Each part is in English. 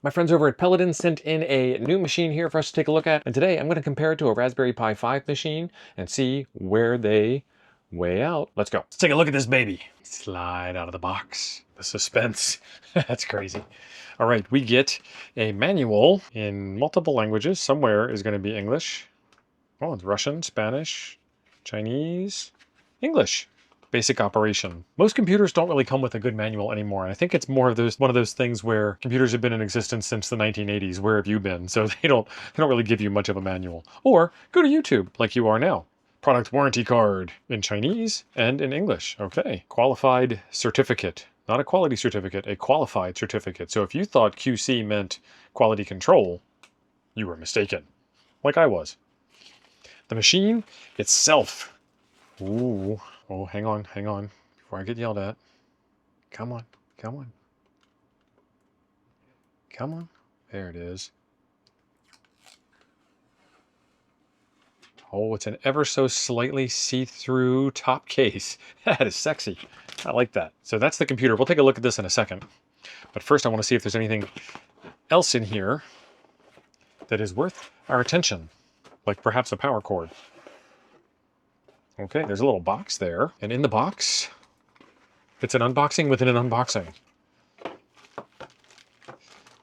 My friends over at PELADN sent in a new machine here for us to take a look at, and today I'm going to compare it to a Raspberry Pi 5 machine and see where they weigh out. Let's go. Let's take a look at this baby. Slide out of the box. The suspense. That's crazy. All right, we get a manual in multiple languages. Somewhere is going to be English. Oh, it's Russian, Spanish, Chinese, English. Basic operation. Most computers don't really come with a good manual anymore, and I think it's more of one of those things where computers have been in existence since the 1980s. Where have you been? So they don't really give you much of a manual. Or go to YouTube like you are now. Product warranty card in Chinese and in English. Okay. Qualified certificate. Not a quality certificate, a qualified certificate. So if you thought QC meant quality control, you were mistaken. Like I was. The machine itself. Ooh. Oh, hang on, before I get yelled at. Come on, come on. Come on. There it is. Oh, it's an ever so slightly see-through top case. That is sexy. I like that. So that's the computer. We'll take a look at this in a second. But first I want to see if there's anything else in here that is worth our attention, like perhaps a power cord. Okay, there's a little box there. And in the box, it's an unboxing within an unboxing.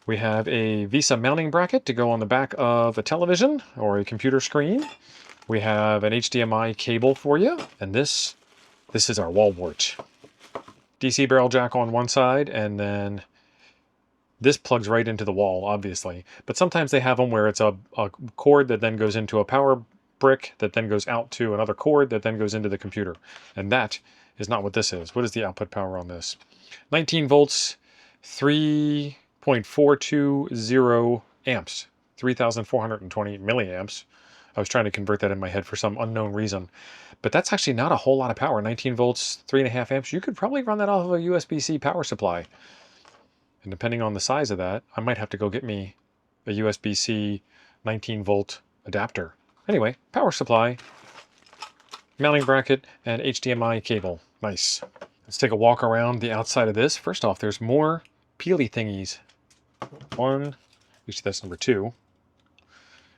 We have a VESA mounting bracket to go on the back of a television or a computer screen. We have an HDMI cable for you. And this is our wall wart. DC barrel jack on one side, and then this plugs right into the wall, obviously. But sometimes they have them where it's a cord that then goes into a power brick that then goes out to another cord that then goes into the computer. And that is not what this is. What is the output power on this? 19 volts, 3.420 amps, 3,420 milliamps. I was trying to convert that in my head for some unknown reason. But that's actually not a whole lot of power. 19 volts, 3.5 amps. You could probably run that off of a USB-C power supply. And depending on the size of that, I might have to go get me a USB-C 19 volt adapter. Anyway, power supply, mounting bracket, and HDMI cable. Nice. Let's take a walk around the outside of this. First off, there's more peely thingies. One, actually that's number 2. And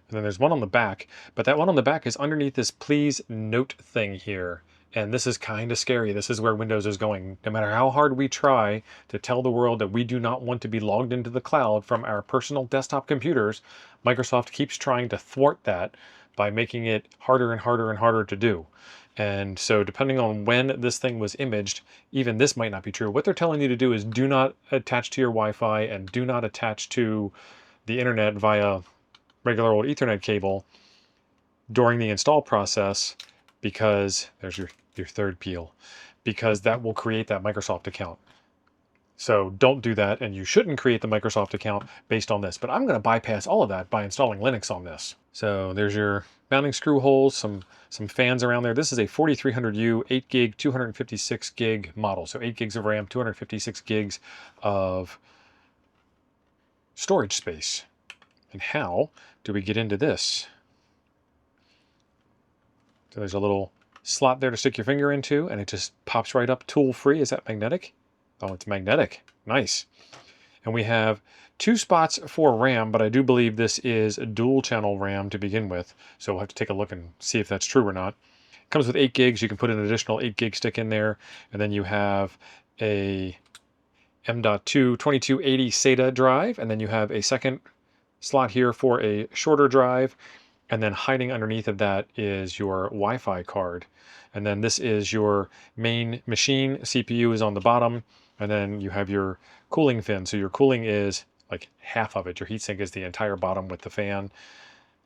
then there's one on the back, but that one on the back is underneath this please note thing here. And this is kind of scary. This is where Windows is going. No matter how hard we try to tell the world that we do not want to be logged into the cloud from our personal desktop computers, Microsoft keeps trying to thwart that by making it harder and harder and harder to do. And so depending on when this thing was imaged, even this might not be true. What they're telling you to do is do not attach to your Wi-Fi and do not attach to the internet via regular old Ethernet cable during the install process, because there's your third peel, because that will create that Microsoft account. So don't do that, and you shouldn't create the Microsoft account based on this. But I'm going to bypass all of that by installing Linux on this. So there's your mounting screw holes, some fans around there. This is a 4300U 8 gig 256 gig model. So 8 gigs of RAM, 256 gigs of storage space. And how do we get into this? So there's a little slot there to stick your finger into, and it just pops right up tool free. Is that magnetic? Oh, it's magnetic. Nice. And we have 2 spots for RAM, but I do believe this is a dual channel RAM to begin with. So we'll have to take a look and see if that's true or not. It comes with 8 gigs. You can put an additional 8 gig stick in there. And then you have a M.2 2280 SATA drive. And then you have a second slot here for a shorter drive. And then hiding underneath of that is your Wi-Fi card. And then this is your main machine. CPU is on the bottom. And then you have your cooling fin. So your cooling is like half of it. Your heatsink is the entire bottom with the fan.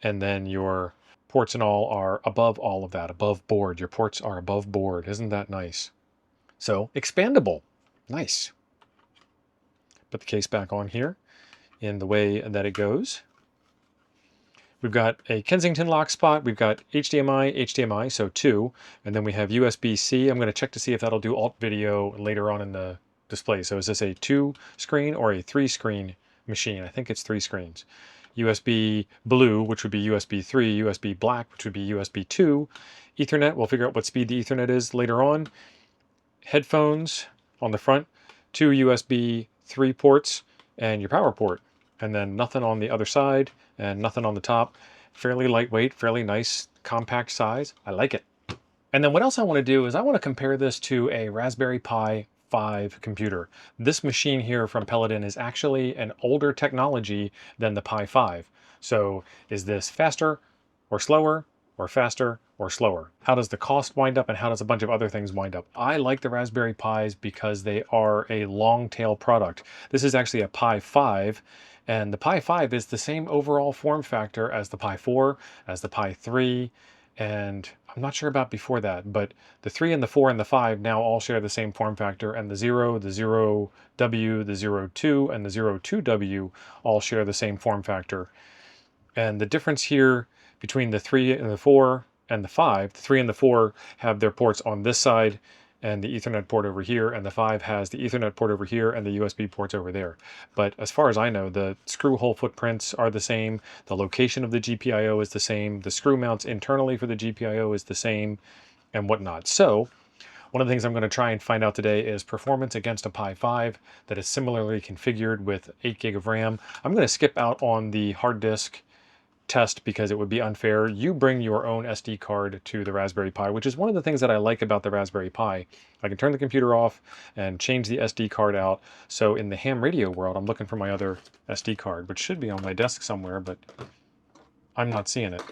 And then your ports and all are above all of that, above board. Your ports are above board. Isn't that nice? So expandable. Nice. Put the case back on here in the way that it goes. We've got a Kensington lock spot. We've got HDMI, so 2. And then we have USB-C. I'm going to check to see if that'll do alt video later on in the display. So is this a 2 screen or a 3 screen machine? I think it's 3 screens. USB blue, which would be USB 3, USB black, which would be USB 2. Ethernet, we'll figure out what speed the Ethernet is later on. Headphones on the front, 2 USB 3 ports, and your power port. and then nothing on the other side and nothing on the top. Fairly lightweight, fairly nice, compact size. I like it. And then what else I want to do is I want to compare this to a Raspberry Pi 5 computer. This machine here from PELADN is actually an older technology than the Pi 5. So is this faster or slower or faster or slower? How does the cost wind up and how does a bunch of other things wind up? I like the Raspberry Pis because they are a long tail product. This is actually a Pi 5, and the Pi 5 is the same overall form factor as the Pi 4, as the Pi 3, and I'm not sure about before that, but the 3 and the 4 and the 5 now all share the same form factor, and the 0, the 0W, the 02, and the 02W all share the same form factor. And the difference here between the 3 and the 4 and the 5, the 3 and the 4 have their ports on this side and the Ethernet port over here, and the 5 has the Ethernet port over here and the USB ports over there. But as far as I know, the screw hole footprints are the same, the location of the GPIO is the same, the screw mounts internally for the GPIO is the same, and whatnot. So one of the things I'm going to try and find out today is performance against a Pi 5 that is similarly configured with 8 gig of RAM. I'm going to skip out on the hard disk test because it would be unfair. You bring your own SD card to the Raspberry Pi, which is one of the things that I like about the Raspberry Pi. I can turn the computer off and change the SD card out. So in the ham radio world, I'm looking for my other SD card, which should be on my desk somewhere, but I'm not seeing it.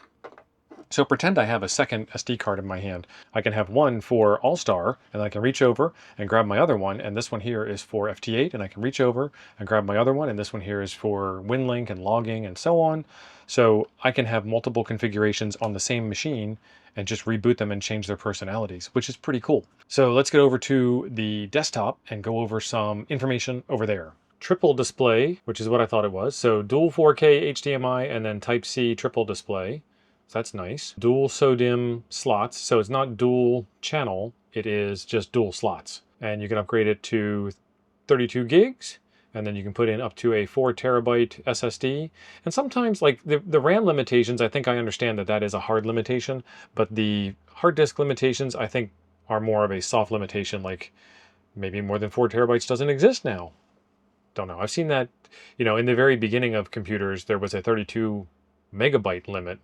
So pretend I have a second SD card in my hand. I can have one for All-Star, and I can reach over and grab my other one, and this one here is for FT8, and I can reach over and grab my other one, and this one here is for WinLink and logging and so on. So I can have multiple configurations on the same machine and just reboot them and change their personalities, which is pretty cool. So let's get over to the desktop and go over some information over there. Triple display, which is what I thought it was. So dual 4K HDMI and then Type-C triple display. So that's nice. Dual SODIMM slots. So it's not dual channel, it is just dual slots. And you can upgrade it to 32 gigs, and then you can put in up to a 4 terabyte SSD. And sometimes, like the RAM limitations, I think I understand that that is a hard limitation, but the hard disk limitations, I think, are more of a soft limitation, like maybe more than 4 terabytes doesn't exist now. Don't know. I've seen that, you know, in the very beginning of computers, there was a 32 megabyte limit,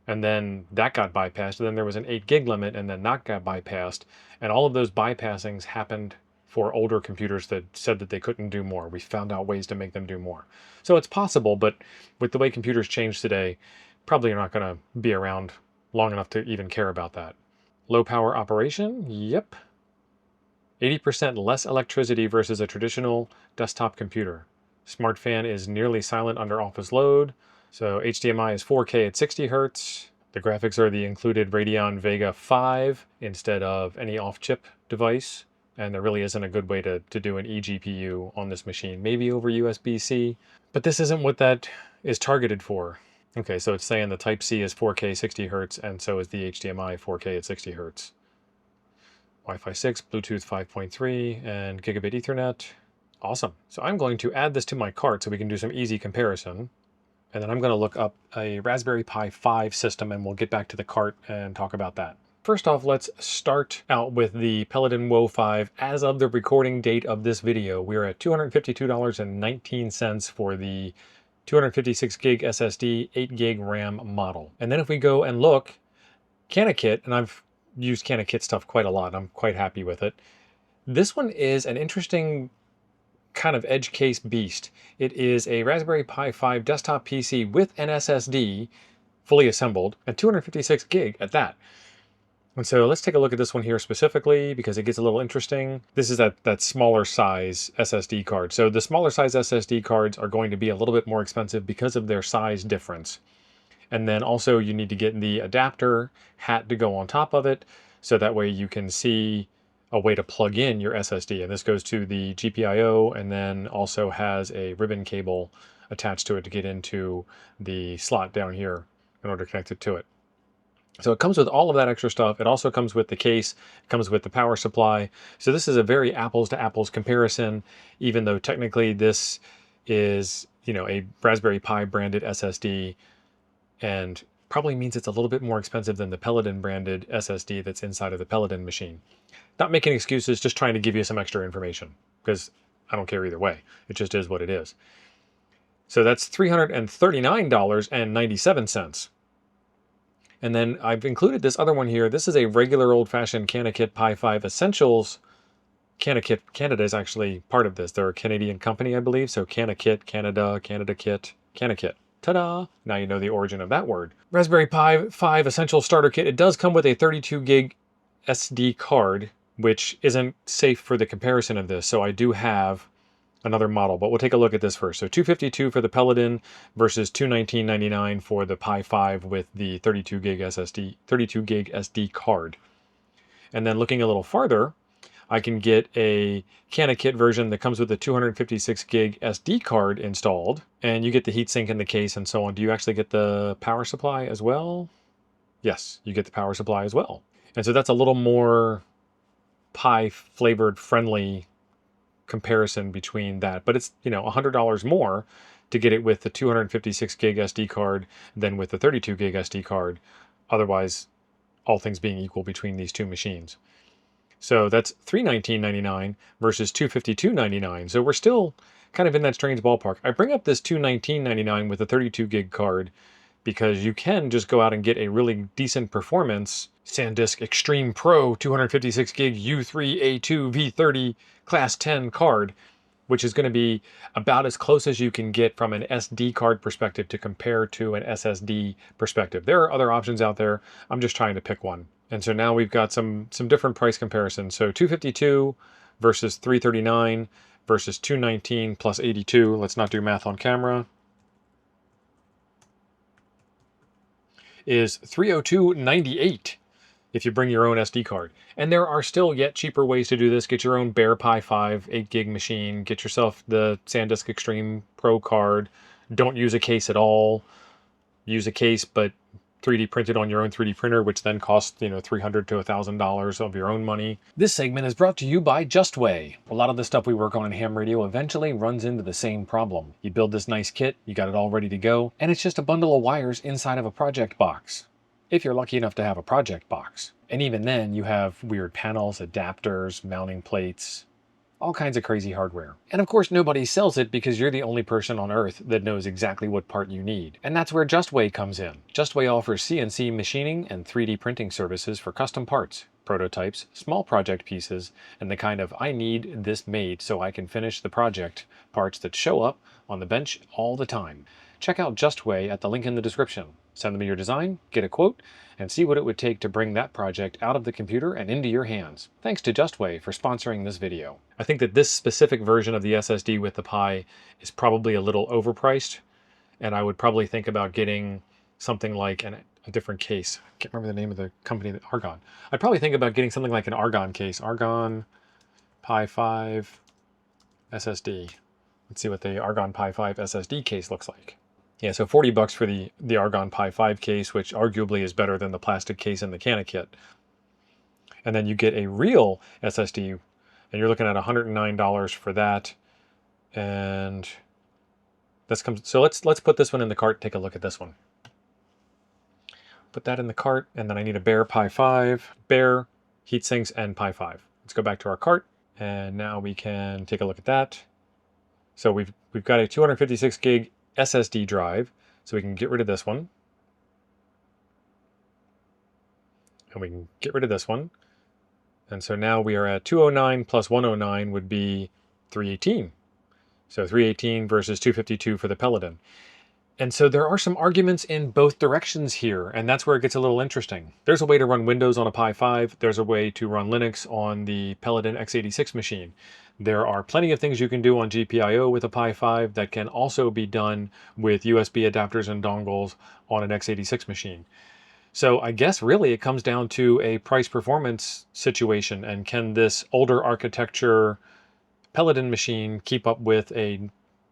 and then that got bypassed, and then there was an 8 gig limit, and then that got bypassed, and all of those bypassings happened for older computers that said that they couldn't do more. We found out ways to make them do more. So it's possible, but with the way computers change today, probably you're not going to be around long enough to even care about that. Low power operation, yep. 80% less electricity versus a traditional desktop computer. Smart fan is nearly silent under office load. So HDMI is 4K at 60 Hertz. The graphics are the included Radeon Vega 5 instead of any off-chip device. And there really isn't a good way to do an eGPU on this machine. Maybe over USB-C, but this isn't what that is targeted for. Okay, so it's saying the Type-C is 4K 60 Hertz, and so is the HDMI 4K at 60 Hertz. Wi-Fi 6, Bluetooth 5.3, and Gigabit Ethernet. Awesome. So I'm going to add this to my cart so we can do some easy comparison. And then I'm going to look up a Raspberry Pi 5 system, and we'll get back to the cart and talk about that. First off, let's start out with the PELADN WO5. As of the recording date of this video, we're at $252.19 for the 256 gig SSD, 8 gig RAM model. And then if we go and look, CanaKit, and I've used CanaKit stuff quite a lot, I'm quite happy with it. This one is an interesting kind of edge case beast. It is a Raspberry Pi 5 desktop PC with an SSD, fully assembled, and 256 gig at that. And so let's take a look at this one here specifically because it gets a little interesting. This is that smaller size SSD card. So the smaller size SSD cards are going to be a little bit more expensive because of their size difference. And then also you need to get the adapter hat to go on top of it, so that way you can see a way to plug in your SSD. And this goes to the GPIO and then also has a ribbon cable attached to it to get into the slot down here in order to connect it to it. So it comes with all of that extra stuff. It also comes with the case, it comes with the power supply. So this is a very apples to apples comparison, even though technically this is, you know, a Raspberry Pi branded SSD, and probably means it's a little bit more expensive than the PELADN branded SSD that's inside of the PELADN machine. Not making excuses, just trying to give you some extra information, because I don't care either way. It just is what it is. So that's $339.97. And then I've included this other one here. This is a regular old-fashioned CanaKit Pi 5 Essentials. CanaKit Canada is actually part of this. They're a Canadian company, I believe. So CanaKit, Canada, Canada Kit, CanaKit. Ta-da! Now you know the origin of that word. Raspberry Pi 5 Essential Starter Kit. It does come with a 32 gig SD card, which isn't safe for the comparison of this. So I do have another model, but we'll take a look at this first. So $252 for the PELADN versus $219.99 for the Pi 5 with the 32 gig SD card. And then looking a little farther, I can get a CanaKit version that comes with a 256 gig SD card installed, and you get the heatsink in the case and so on. Do you actually get the power supply as well? Yes, you get the power supply as well. And so that's a little more Pi flavored friendly comparison between that, but it's, you know, $100 more to get it with the 256 gig SD card than with the 32 gig SD card. Otherwise, all things being equal between these two machines. So that's $319.99 versus $252.99. So we're still kind of in that strange ballpark. I bring up this $219.99 with a 32 gig card because you can just go out and get a really decent performance SanDisk Extreme Pro 256 gig U3A2 V30 Class 10 card, which is going to be about as close as you can get from an SD card perspective to compare to an SSD perspective. There are other options out there. I'm just trying to pick one. And so now we've got some different price comparisons. So 252 versus 339 versus 219 plus 82. Let's not do math on camera. Is 302.98 if you bring your own SD card. And there are still yet cheaper ways to do this. Get your own bare Pi 5 8 gig machine. Get yourself the SanDisk Extreme Pro card. Don't use a case at all. Use a case, but 3D printed on your own 3D printer, which then costs, you know, $300 to $1,000 of your own money. This segment is brought to you by Justway. A lot of the stuff we work on in ham radio eventually runs into the same problem. You build this nice kit, you got it all ready to go, and it's just a bundle of wires inside of a project box. If you're lucky enough to have a project box. And even then, you have weird panels, adapters, mounting plates, all kinds of crazy hardware. And of course, nobody sells it because you're the only person on Earth that knows exactly what part you need. And that's where Justway comes in. Justway offers CNC machining and 3D printing services for custom parts, prototypes, small project pieces, and the kind of I need this made so I can finish the project parts that show up on the bench all the time. Check out Justway at the link in the description. Send them your design, get a quote, and see what it would take to bring that project out of the computer and into your hands. Thanks to Justway for sponsoring this video. I think that this specific version of the SSD with the Pi is probably a little overpriced, and I would probably think about getting something like a different case. I can't remember the name of the company, Argon. I'd probably think about getting something like an Argon case. Argon Pi 5 SSD. Let's see what the Argon Pi 5 SSD case looks like. Yeah, so $40 for the Argon Pi 5 case, which arguably is better than the plastic case in the CanaKit. And then you get a real SSD, and you're looking at $109 for that. And this comes. So let's put this one in the cart. Take a look at this one. Put that in the cart, and then I need a bare Pi 5, bare heat sinks, and Pi 5. Let's go back to our cart, and now we can take a look at that. So we've got a 256 gig SSD drive, so we can get rid of this one. And we can get rid of this one. And so now we are at 209 plus 109 would be 318. So 318 versus 252 for the PELADN. And so there are some arguments in both directions here, and that's where it gets a little interesting. There's a way to run Windows on a Pi 5. There's a way to run Linux on the PELADN x86 machine. There are plenty of things you can do on GPIO with a Pi 5 that can also be done with USB adapters and dongles on an x86 machine. So I guess really it comes down to a price-performance situation, and can this older architecture PELADN machine keep up with a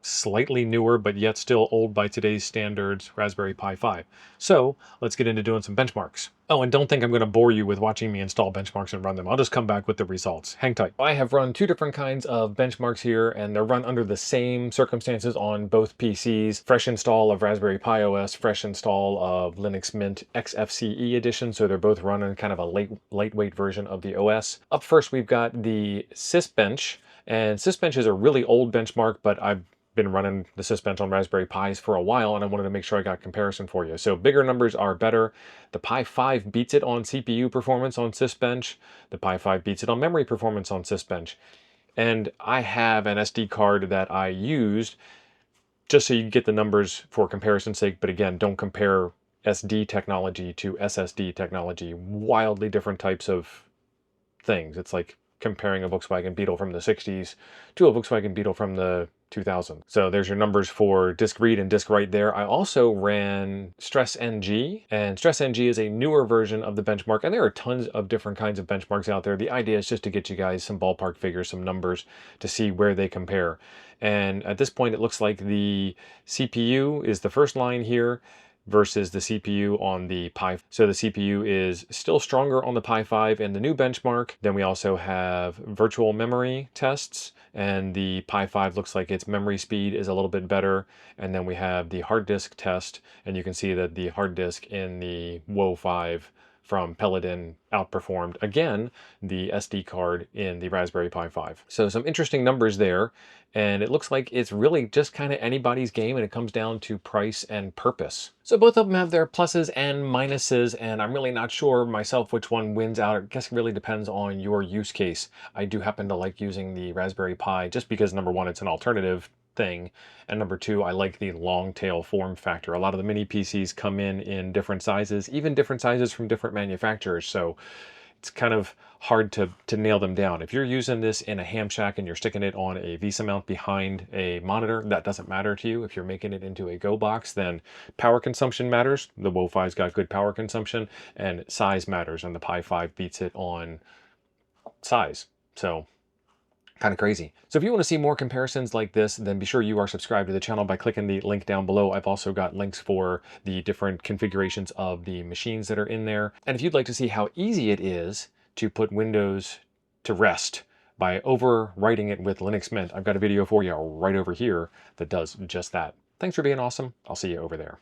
slightly newer but yet still old by today's standards Raspberry Pi 5. So let's get into doing some benchmarks. Oh, and don't think I'm going to bore you with watching me install benchmarks and run them. I'll just come back with the results. Hang tight. I have run two different kinds of benchmarks here, and they're run under the same circumstances on both PCs. Fresh install of Raspberry Pi OS, fresh install of Linux Mint XFCE edition, so they're both run in kind of a lightweight version of the OS. Up first, we've got the Sysbench, and Sysbench is a really old benchmark, but I've been running the Sysbench on Raspberry Pis for a while, and I wanted to make sure I got comparison for you. So bigger numbers are better. The Pi 5 beats it on CPU performance on Sysbench. The Pi 5 beats it on memory performance on Sysbench. And I have an SD card that I used just so you get the numbers for comparison's sake. But again, don't compare SD technology to SSD technology. Wildly different types of things. It's like comparing a Volkswagen Beetle from the 60s to a Volkswagen Beetle from the 2000s. So there's your numbers for disk read and disk write there. I also ran Stress NG, and Stress NG is a newer version of the benchmark, and there are tons of different kinds of benchmarks out there. The idea is just to get you guys some ballpark figures, some numbers to see where they compare. And at this point, it looks like the CPU is the first line here versus the CPU on the Pi. So the CPU is still stronger on the Pi 5 and the new benchmark. Then we also have virtual memory tests, and the Pi 5 looks like its memory speed is a little bit better. And then we have the hard disk test, and you can see that the hard disk in the WO5 from PELADN outperformed, again, the SD card in the Raspberry Pi 5. So some interesting numbers there, and it looks like it's really just kind of anybody's game, and it comes down to price and purpose. So both of them have their pluses and minuses, and I'm really not sure myself which one wins out. I guess it really depends on your use case. I do happen to like using the Raspberry Pi just because, number one, it's an alternative thing, and number two, I like the long tail form factor. A lot of the mini PCs come in different sizes, even different sizes from different manufacturers, so it's kind of hard to nail them down. If you're using this in a ham shack and you're sticking it on a VESA mount behind a monitor, that doesn't matter to you. If you're making it into a Go box, then power consumption matters. The WO5's got good power consumption, and size matters, and the Pi 5 beats it on size. So kind of crazy. So if you want to see more comparisons like this, then be sure you are subscribed to the channel by clicking the link down below. I've also got links for the different configurations of the machines that are in there. And if you'd like to see how easy it is to put Windows to rest by overwriting it with Linux Mint, I've got a video for you right over here that does just that. Thanks for being awesome. I'll see you over there.